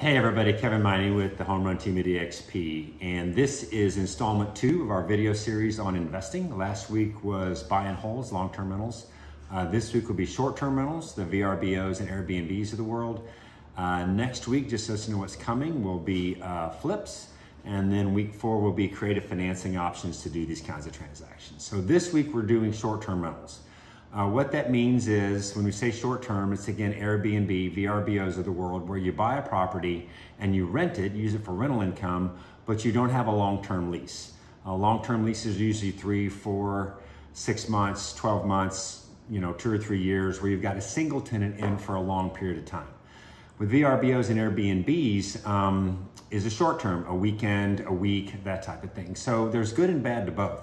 Hey everybody, Kevin Meine with the Home Run Team at EXP, and this is installment 2 of our video series on investing. Last week was buy and holds, long-term rentals. This week will be short-term rentals, the VRBOs and Airbnbs of the world. Next week, just so you know what's coming, will be flips, and then week 4 will be creative financing options to do these kinds of transactions. So this week we're doing short-term rentals. What that means is when we say short term, it's again Airbnb, VRBOs of the world, where you buy a property and you rent it, use it for rental income, but you don't have a long-term lease. Long-term leases are usually 3, 4, 6 months, 12 months, 2 or 3 years, where you've got a single tenant in for a long period of time. With VRBOs and Airbnbs is a short term, a weekend, a week, that type of thing. So there's good and bad to both.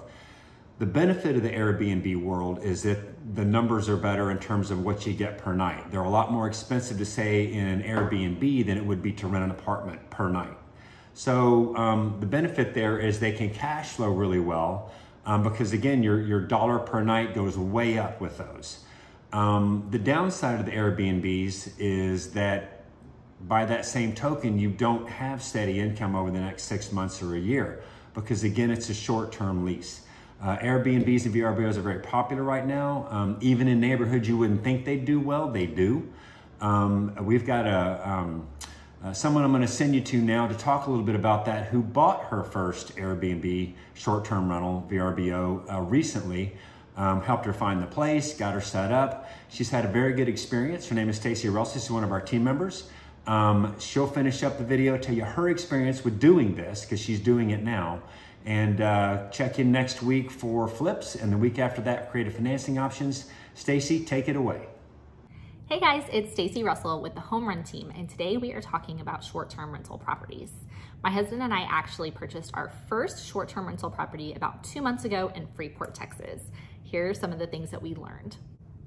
The benefit of the Airbnb world is that the numbers are better in terms of what you get per night. They're a lot more expensive to stay in an Airbnb than it would be to rent an apartment per night. So the benefit there is they can cash flow really well because again, your dollar per night goes way up with those. The downside of the Airbnbs is that by that same token, you don't have steady income over the next 6 months or a year because again, it's a short-term lease. Airbnbs and VRBOs are very popular right now. Even in neighborhoods you wouldn't think they'd do well, they do. We've got someone I'm going to send you to now to talk a little bit about that, who bought her first Airbnb short-term rental VRBO recently. Helped her find the place, got her set up. She's had a very good experience. Her name is Stacy Russell. She's one of our team members. She'll finish up the video, tell you her experience with doing this, because she's doing it now. And check in next week for flips, and the week after that, creative financing options. Stacy, take it away. Hey guys, it's Stacy Russell with the Home Run Team, and today we are talking about short-term rental properties. My husband and I actually purchased our first short-term rental property about 2 months ago in Freeport, Texas. Here are some of the things that we learned.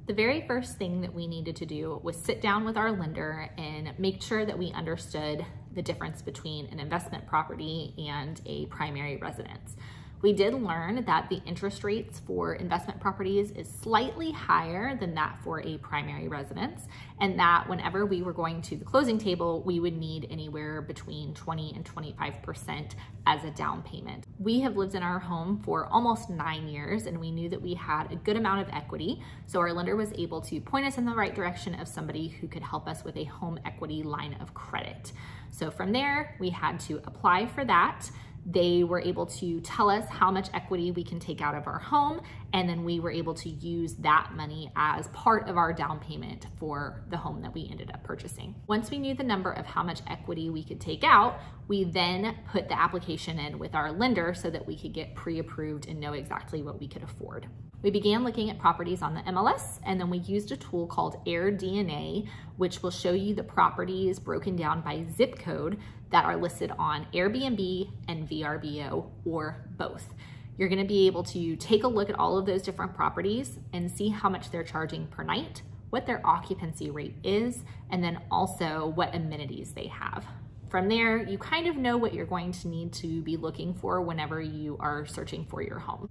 The very first thing that we needed to do was sit down with our lender and make sure that we understood the difference between an investment property and a primary residence. We did learn that the interest rates for investment properties is slightly higher than that for a primary residence, and that whenever we were going to the closing table, we would need anywhere between 20 and 25% as a down payment. We have lived in our home for almost 9 years, and we knew that we had a good amount of equity, so our lender was able to point us in the right direction of somebody who could help us with a home equity line of credit. So from there, we had to apply for that. They were able to tell us how much equity we can take out of our home, and then we were able to use that money as part of our down payment for the home that we ended up purchasing. Once we knew the number of how much equity we could take out, we then put the application in with our lender so that we could get pre-approved and know exactly what we could afford. We began looking at properties on the MLS, and then we used a tool called AirDNA, which will show you the properties broken down by zip code that are listed on Airbnb and VRBO, or both. You're gonna be able to take a look at all of those different properties and see how much they're charging per night, what their occupancy rate is, and then also what amenities they have. From there, you kind of know what you're going to need to be looking for whenever you are searching for your home.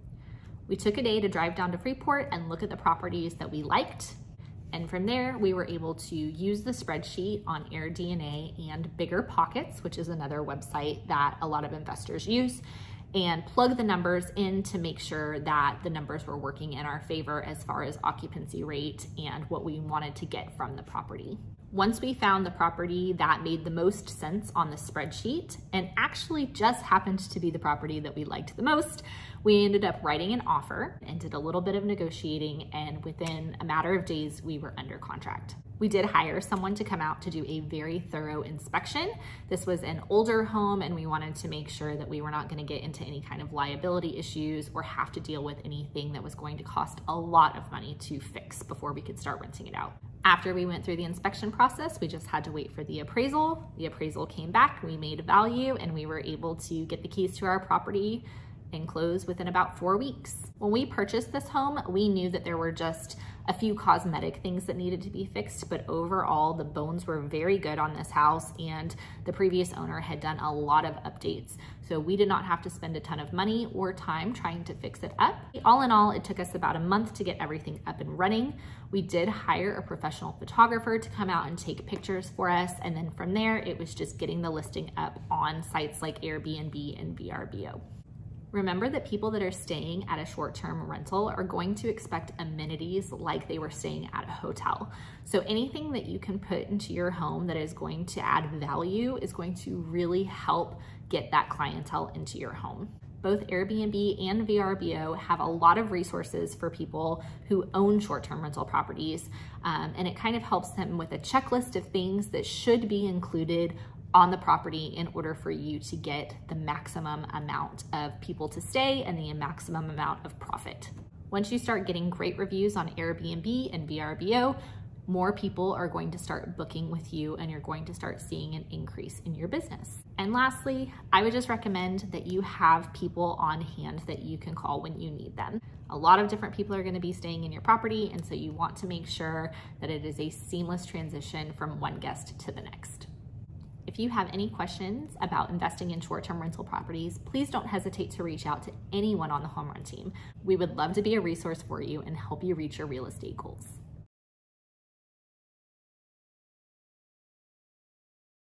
We took a day to drive down to Freeport and look at the properties that we liked. And from there, we were able to use the spreadsheet on AirDNA and Bigger Pockets, which is another website that a lot of investors use, and plug the numbers in to make sure that the numbers were working in our favor as far as occupancy rate and what we wanted to get from the property. Once we found the property that made the most sense on the spreadsheet, and actually just happened to be the property that we liked the most, we ended up writing an offer and did a little bit of negotiating, and within a matter of days, we were under contract. We did hire someone to come out to do a very thorough inspection. This was an older home, and we wanted to make sure that we were not going to get into any kind of liability issues or have to deal with anything that was going to cost a lot of money to fix before we could start renting it out. After we went through the inspection process, we just had to wait for the appraisal. The appraisal came back, we made a value, and we were able to get the keys to our property and close within about 4 weeks. When we purchased this home, we knew that there were just a few cosmetic things that needed to be fixed, but overall the bones were very good on this house, and the previous owner had done a lot of updates. So we did not have to spend a ton of money or time trying to fix it up. All in all, it took us about a month to get everything up and running. We did hire a professional photographer to come out and take pictures for us. And then from there, it was just getting the listing up on sites like Airbnb and VRBO. Remember that people that are staying at a short-term rental are going to expect amenities like they were staying at a hotel. So anything that you can put into your home that is going to add value is going to really help get that clientele into your home. Both Airbnb and VRBO have a lot of resources for people who own short-term rental properties, and it kind of helps them with a checklist of things that should be included on the property in order for you to get the maximum amount of people to stay and the maximum amount of profit. Once you start getting great reviews on Airbnb and VRBO, more people are going to start booking with you and you're going to start seeing an increase in your business. And lastly, I would just recommend that you have people on hand that you can call when you need them. A lot of different people are going to be staying in your property, and so you want to make sure that it is a seamless transition from one guest to the next. If you have any questions about investing in short-term rental properties, please don't hesitate to reach out to anyone on the Home Run team. We would love to be a resource for you and help you reach your real estate goals.